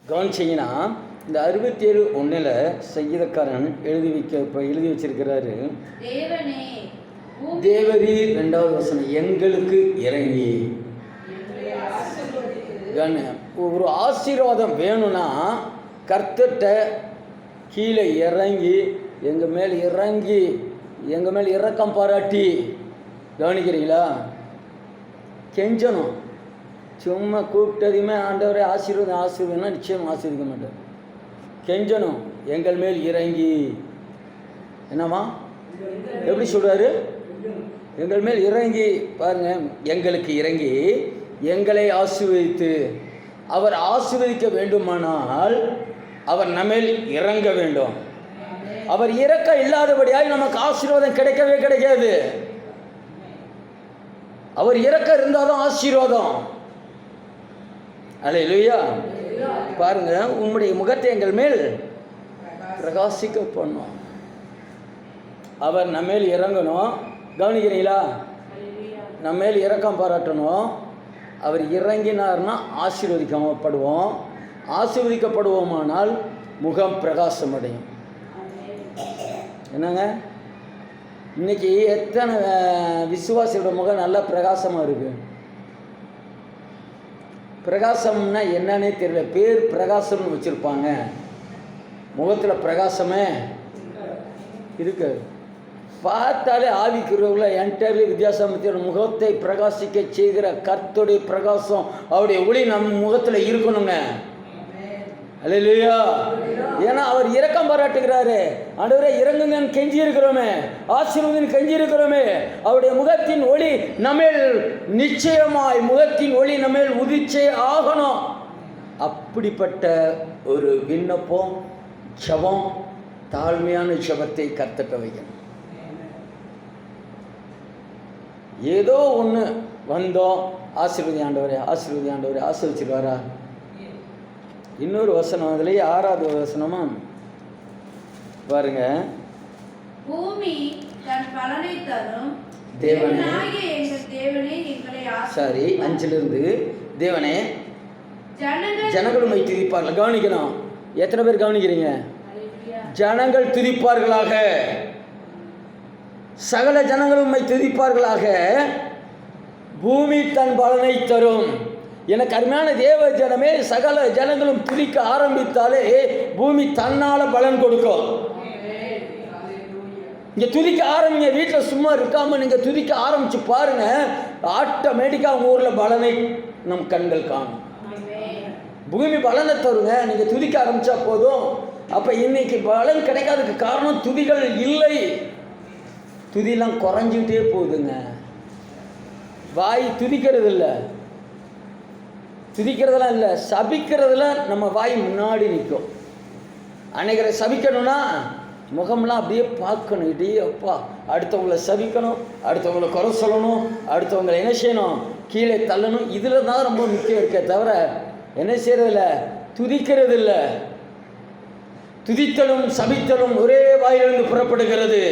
கவனிச்சிங்கன்னா இந்த 67:1 சங்கீதக்காரன் எழுதி வச்சிருக்கிறாரு. தேவரீர் 2வது வசனம், எங்களுக்கு இறங்கி. ஒரு ஆசீர்வாதம் வேணும்னா கர்த்தர்ட்ட கீழே இறங்கி எங்கள் மேல் இறக்கம் பாராட்டி, கவனிக்கிறீங்களா, கெஞ்சணும். சும்மா கூப்பிட்டதுமே ஆண்டவரே ஆசீர்வாதம்னா நிச்சயம் ஆசீர்வதிக்க மாட்டார். கெஞ்சணும், எங்கள் மேல் இறங்கி. என்னம்மா எப்படி சொல்கிறாரு? எங்கள் மேல் இறங்கி பாருங்க, எங்களுக்கு இறங்கி எங்களை ஆசீர்வதித்து. அவர் ஆசீர்வதிக்க வேண்டுமானால் அவர் நம்மேல் இறங்க வேண்டும். அவர் இறக்க இல்லாதபடியாய் நமக்கு ஆசீர்வாதம் கிடைக்கவே கிடைக்காது. அவர் இறக்க இருந்தாலும் ஆசீர்வாதம். அல்லேலூயா. பாருங்க, உம்முடைய முகத்தை எங்கள் மேல் பிரகாசிக்க பண்ணும். அவர் நம்மேல் இறங்கணும். கவனிக்கிறீங்களா? நம்மேல் இரக்கம் பாராட்டணும். அவர் இறங்கினார்னா ஆசீர்வதிக்கப்படுவோமானால் முகம் பிரகாசம் அடையும். என்னங்க, இன்னைக்கு எத்தனை விசுவாசியோட முகம் நல்லா பிரகாசமாக இருக்கு. பிரகாசம்னா என்னன்னே தெரியல. பேர் பிரகாசம்னு வச்சுருப்பாங்க, முகத்தில் பிரகாசமே இருக்கு. பார்த்தாலே ஆவிக்குறவுல என்டையர்லி வித்தியாசம். முகத்தை பிரகாசிக்க செய்கிற கர்த்தருடைய பிரகாசம், அவருடைய ஒளி நம் முகத்தில் இருக்கணுங்க. அல்லேலூயா. ஏன்னா அவர் இரக்கம் பாராட்டுகிறாரு. ஆண்டவரே இறங்குங்கன்னு கெஞ்சி இருக்கிறோமே, ஆசீர்வாதம் கெஞ்சி இருக்கிறோமே. அவருடைய முகத்தின் ஒளி நம்மேல் நிச்சயமாய் நம்மேல் உதிச்சே ஆகணும். அப்படிப்பட்ட ஒரு விண்ணப்பம், ஜெபம், தாழ்மையான ஜெபத்தை கர்த்தட்ட வைக்கணும். ஏதோ ஒன்று வந்தோம், ஆசீர்வதி ஆண்டவரே ஆசீர்வதிச்சிருவாரா? இன்னொரு வசனம், அதுலேயே 6வது வசனமா பாருங்க. பூமி தன் பலனை தரும் தேவனே, சரி 5லிருந்து தேவனே ஜனங்கள் உம்மை துதிப்பார்கள். கவனிக்கணும். எத்தனை பேர் கவனிக்கிறீங்க? ஜனங்கள் துதிப்பார்களாக, சகல ஜனங்களும் உம்மை துதிப்பார்களாக, பூமி தன் பலனை தரும். எனக்கு அருமையான தேவ ஜனமே, சகல ஜனங்களும் துதிக்க ஆரம்பித்தாலே பூமி தன்னால் பலன் கொடுக்கும். இங்கே துதிக்க ஆரம்பிங்க. வீட்டில் சும்மா இருக்காமல் நீங்கள் துதிக்க ஆரம்பித்து பாருங்க, ஆட்டோமேட்டிக்காக உங்கள் ஊரில் பலனை நம் கண்கள் காணும். பூமி பலனை தருங்க, நீங்கள் துதிக்க ஆரம்பித்தா போதும். அப்போ இன்னைக்கு பலன் கிடைக்காததுக்கு காரணம் துதிகள் இல்லை. துதிலாம் குறைஞ்சிக்கிட்டே போகுதுங்க. வாய் துதிக்கிறதெல்லாம் இல்லை, சபிக்கிறதுல நம்ம வாய் முன்னாடி நிற்கும். அன்னைக்கு சபிக்கணும்னா முகம்லாம் அப்படியே பார்க்கணும். இதே அப்பா, அடுத்தவங்களை சபிக்கணும், அடுத்தவங்களை குறை சொல்லணும், அடுத்தவங்களை என்ன செய்யணும், கீழே தள்ளணும். இதில் தான் ரொம்ப முக்கியம் இருக்கே தவிர என்ன செய்யறதில்ல, துதிக்கிறது இல்லை. துதித்தலும் சபித்தலும் ஒரே வாயிலிருந்து புறப்படுகிறது.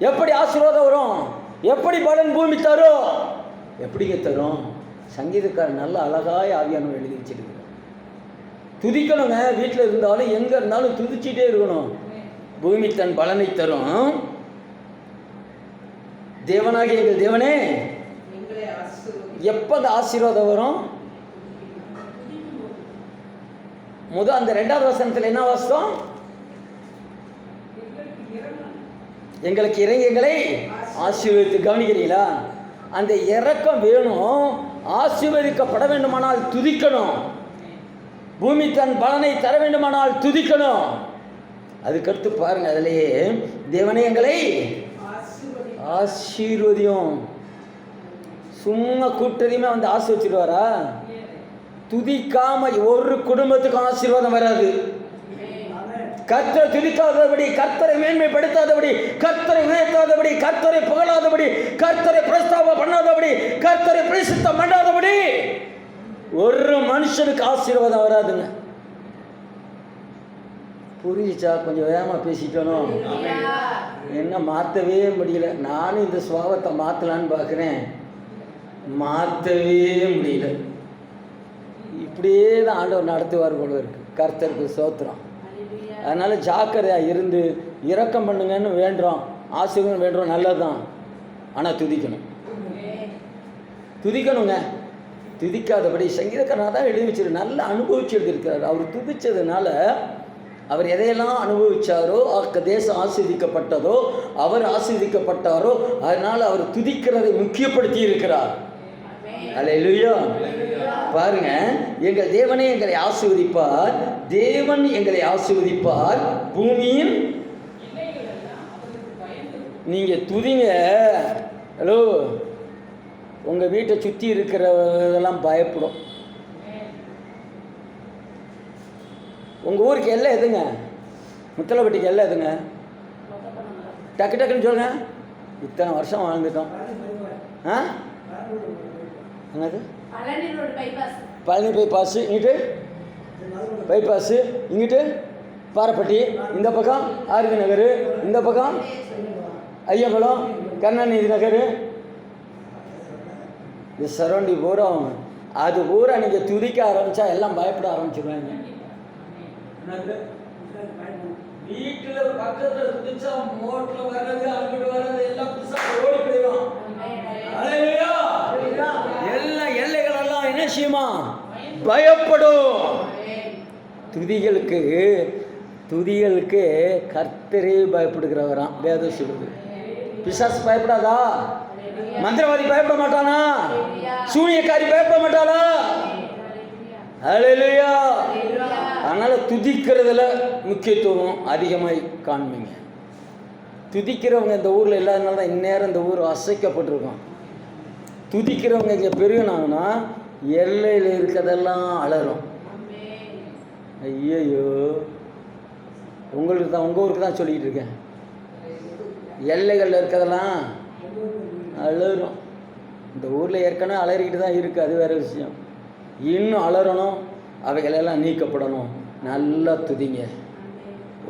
எப்படி ஆசீர்வாதம் வரும்? எப்படி பலன் பூமி தரும்? எப்படிங்க தரும்? சங்கீதக்காரர் நல்ல அழகாய் ஆவியானவர் எழுதி வச்சிருக்கிறார். துதிக்கணுங்க. வீட்டில் இருந்தாலும் எங்கே இருந்தாலும் துதிச்சிட்டே இருக்கணும். பூமி தன் பலனை தரும். தேவனாகிய எங்கள் தேவனே, எப்போ அந்த ஆசீர்வாதம் வரும்? அந்த 2வது வசனத்தில் என்ன வாசம்? எங்களுக்கு இறங்கி எங்களை ஆசீர்வதித்து. கவனிக்கிறீங்களா? அந்த இறக்கம் வேணும். ஆசீர்வதிக்கப்பட வேண்டுமானால் துதிக்கணும். பூமி தன் பலனை தர வேண்டுமானால் துதிக்கணும். அதுக்கடுத்து பாருங்க, அதிலேயே தேவனே எங்களை ஆசீர்வதியும். சும்மா கூப்பிட்டதையுமே வந்து ஆசீர்வதிச்சிடுவாரா? துதிக்காம ஒரு குடும்பத்துக்கும் ஆசீர்வாதம் வராது. கர்த்தரை துதிக்காதபடி, கர்த்தரை மேன்மைப்படுத்தாதபடி, கர்த்தரை உயர்த்தாதபடி, கர்த்தரை புகழாதபடி, கர்த்தரை பிரஸ்தாபம் பண்ணாதபடி, கர்த்தரை பிரசித்தம் பண்ணாதபடி ஒரு மனுஷனுக்கு ஆசீர்வாதம் வராதுங்க. புரியுச்சா? கொஞ்சம் வேகமாக பேசிக்கணும். என்ன மாற்றவே முடியல. நானும் இந்த சுபாவத்தை மாற்றலான்னு பார்க்குறேன், மாற்றவே முடியல. இப்படியே தான் ஆண்டவர் நடத்துவார் போல இருக்கு. கர்த்தருக்கு ஸ்தோத்திரம். அதனால் ஜாக்கிரதையாக இருந்து இரக்கம் பண்ணுங்கன்னு வேண்டுறோம், ஆசீர்வாதம் வேண்டுறோம், நல்லது தான். ஆனால் துதிக்கணுங்க. துதிக்காதபடி சங்கீதக்காரனாக தான் எழுதி வச்சிரு, நல்லா அனுபவிச்சு எழுதியிருக்கிறார். அவர் துதிச்சதுனால அவர் எதையெல்லாம் அனுபவிச்சாரோ, தேசம் ஆசீர்வதிக்கப்பட்டதோ, அவர் ஆசீர்வதிக்கப்பட்டாரோ, அதனால் அவர் துதிக்கிறதை முக்கியப்படுத்தி இருக்கிறார். அல்லேலூயா. பாருங்க, எங்கள் தேவனே எங்களை ஆசீர்வதிப்பார், தேவன் எங்களை ஆசீர்வதிப்பார், பூமியின் நீங்க துதிங்க. ஹலோ, உங்க வீட்டை சுற்றி இருக்கிறதெல்லாம் பயப்படும். உங்கள் ஊருக்கு எல்லாம் எதுங்க? முத்தலப்பட்டிக்கு எல்லாம் எதுங்க? டக்கு டக்குன்னு சொல்லுங்க. இத்தனை வருஷம் வாழ்ந்துட்டோம். என்னது? பழனி பைபாஸு, இங்கிட்டு பைபாஸு, இங்கிட்டு பாறைப்பட்டி, இந்த பக்கம் ஆர்வி நகர், இந்த பக்கம் ஐயம்பலம், கருணாநிதி நகர், இது சரௌண்டிங் பூரா. அது பூரா நீங்கள் துதிக்க ஆரம்பித்தா எல்லாம் பயப்பட ஆரம்பிச்சிடுவாங்க. வீட்டில் பக்கத்தில் துதிச்சா மோட்டில் வர்றது, அங்கிட்டு வர்றது எல்லாம் புதுசாக ஓடி போயிடும். எல்லா எல்லைகளெல்லாம் என்ன செய்யுமா? பயப்படும். துதிகளுக்கு கர்த்தரே பயப்படுகிறவராம் வேதம் சொல்லுது. பிசாசு பயப்படாதா? மந்திரவாதி பயப்பட மாட்டானா? சூனியக்காரி பயப்பட மாட்டாளா? அல்லேலூயா. அதனால் துதிக்கிறதுல முக்கியத்துவம் அதிகமாக காண்பீங்க. துதிக்கிறவங்க இந்த ஊரில் இல்லாதனால தான் இந்நேரம் இந்த ஊர் அசைக்கப்பட்டிருக்கோம். துதிக்கிறவங்க இங்கே பெருகினாங்கன்னா எல்லையில் இருக்கிறதெல்லாம் அலறும். ஐயோ, உங்களுக்கு தான், உங்கள் ஊருக்கு தான் சொல்லிக்கிட்டு இருக்கேன். எல்லைகளில் இருக்கிறதெல்லாம் அலறும். இந்த ஊரில் ஏற்கனவே அலறிக்கிட்டு தான் இருக்குது, அது வேறு விஷயம். இன்னும் அலறணும், அவைகளெல்லாம் நீக்கப்படணும். நல்லா துதிங்க.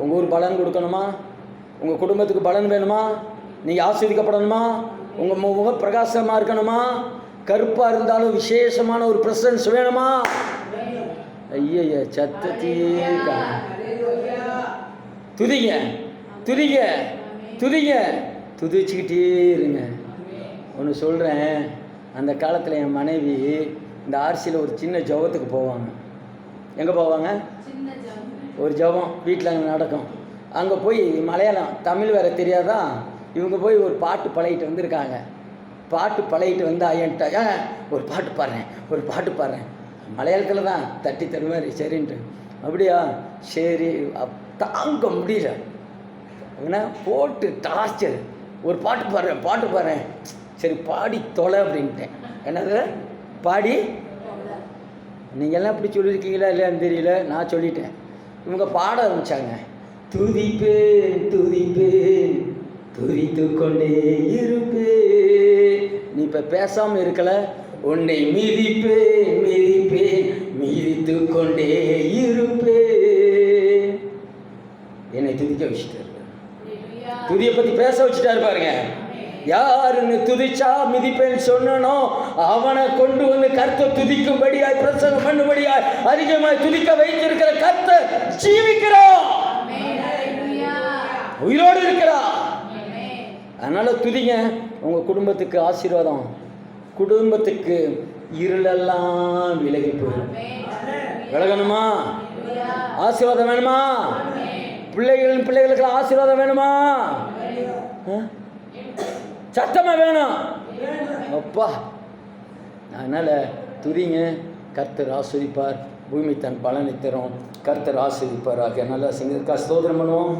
உங்கள் ஊர் பலன் கொடுக்கணுமா? உங்கள் குடும்பத்துக்கு பலன் வேணுமா? நீங்கள் ஆசீர்வதிக்கப்படணுமா? உங்கள் முகம் பிரகாசமாக இருக்கணுமா? கருப்பாக இருந்தாலும் விசேஷமான ஒரு பிரசன்ஸ் வேணுமா? ஐய சத்தத்தையே துதிங்க, துதிங்க, துதிங்க, துதிச்சுக்கிட்டே இருங்க. ஒன்று சொல்கிறேன், அந்த காலத்தில் என் மனைவி இந்த ஆர்சியில் ஒரு சின்ன ஜபத்துக்கு போவாங்க. எங்கே போவாங்க? ஒரு ஜபம் வீட்டில் அங்கே நடக்கும். அங்கே போய் மலையாளம் தமிழ் வேறு தெரியாதா, இவங்க போய் ஒரு பாட்டு பழகிட்டு வந்திருக்காங்க. பாட்டு பழகிட்டு வந்து ஐயன்ட்டா ஒரு பாட்டு பாடுறேன் மலையாளத்தில் தான் தட்டி தருவார். சரின்ட்டு, அப்படியா, சரி, தாங்க முடியல, ஏன்னா போட்டு டார்ச்சர், ஒரு பாட்டு பாடுறேன், சரி பாடி தொலை அப்படின்ட்டேன். என்னது பாடி? நீங்கள்லாம் இப்படி சொல்லியிருக்கீங்களா இல்லையான்னு தெரியல, நான் சொல்லிட்டேன். இவங்க பாட ஆரம்பித்தாங்க. துதிப்பேன் துதிப்பேன் துதித்து கொண்டே இருப்பேன். நீ இப்போ பேசாமல் இருக்கல, உன்னை மிதிப்பேன் மிதிப்பேன் மிதித்து கொண்டே இருப்பேன். என்னை துதிக்க வச்சுட்டாரு. துதியை பற்றி பேச வச்சுட்டாரு பாருங்க. யாருன்னு துதிச்சா மிதிப்பேன்னு சொன்னனோ அவனை கொண்டு வந்து கர்த்தர் துதிக்கும்படியாய் பிரசங்கம் பண்ணும்படியாய் அதிகமாய் துதிக்க வைத்திருக்கிற கர்த்தர் ஜீவிக்கிறார், உயிரோடு இருக்கிறார். அதனால துதிங்க. உங்க குடும்பத்துக்கு ஆசீர்வாதம், குடும்பத்துக்கு இருளெல்லாம் விலகி போயிடும். விலகணுமா? ஆசீர்வாதம் வேணுமா? பிள்ளைகளுக்கு ஆசீர்வாதம் வேணுமா? சத்தமா வேணும் அப்பா. அதனால் துதிங்க. கர்த்தர் ஆசீர்வதிப்பார். பூமி தன் பலனை தரும். கர்த்தர் ஆசீர்வதிப்பாராக. நல்லா சிங்கத்துக்காக ஸ்தோத்திரம் பண்ணுவோம்.